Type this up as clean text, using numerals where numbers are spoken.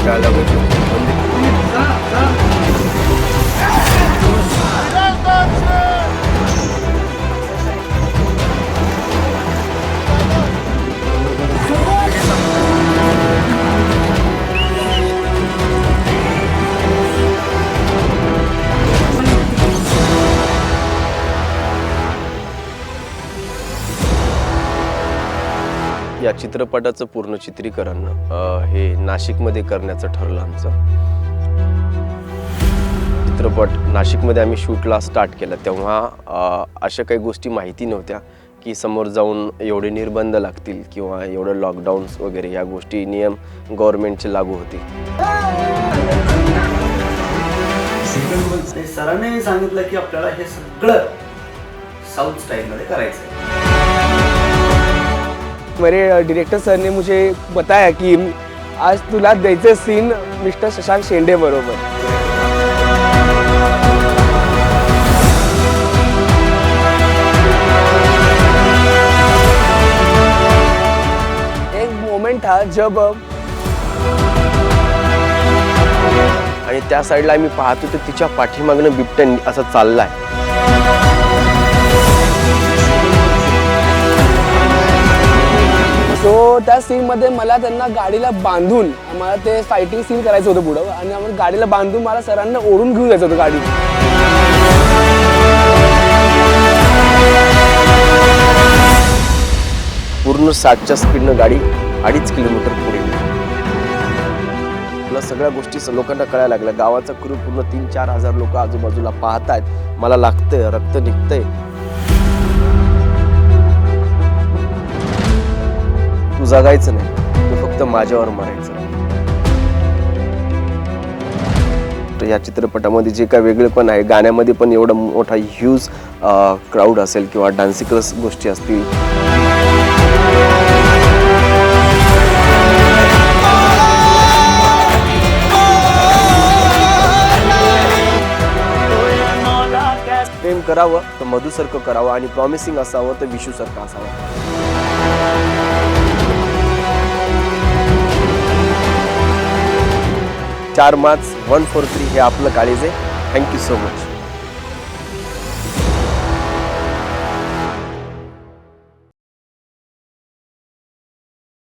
खेळायला भेटलो. या चित्रपटाचं पूर्ण चित्रीकरण हे नाशिकमध्ये करण्याचं ठरलं आमचं. चित्रपट नाशिकमध्ये आम्ही शूटला स्टार्ट केलं तेव्हा अशा काही गोष्टी माहिती नव्हत्या की समोर जाऊन एवढे निर्बंध लागतील किंवा एवढं लॉकडाऊन्स वगैरे या गोष्टी नियम गव्हर्नमेंटचे लागू होतील. सरांनी सांगितलं की आपल्याला हे सगळं साउथ स्टाईलमध्ये करायचं आहे. मेरे डायरेक्टर सर ने मुझे बताया कि आज तुला द्यायचं सीन मिस्टर शशांक शेंडे बरोबर. एक मोमेंट था जब आणि त्या साईडला आम्ही पाहतो तर तिच्या पाठीमागनं बिबट्या असं चाललाय. सो त्या सीनमध्ये मला त्यांना गाडीला बांधून मला ते फायटिंग सीन करायचं होतं पुढं आणि आम्हाला गाडीला बांधून मला सरांना ओढून घेऊन जायचं होतं गाडी. पूर्ण 60च्या स्पीडनं गाडी 2.5 किलोमीटर पुढे गेली. मला सगळ्या गोष्टी लोकांना कळायला लागल्या. गावाचा क्रू पूर्ण 3-4 हजार लोक आजूबाजूला पाहतायत. मला लागतंय, रक्त निघतंय. तू जगायचं नाही, तू फक्त माझ्यावर मरायचं. तर या चित्रपटामध्ये जे काय वेगळेपण आहे, गाण्यामध्ये पण एवढा मोठा ह्यूज क्राऊड असेल किंवा डान्सिकल्स गोष्टी असतील. प्रेम करावं तर मधुसारखं करावं आणि प्रॉमिसिंग असावं तर विशूसारखं असावं. 4 मार्च 143 हे आपलं काळीज आहे. Thank you so much.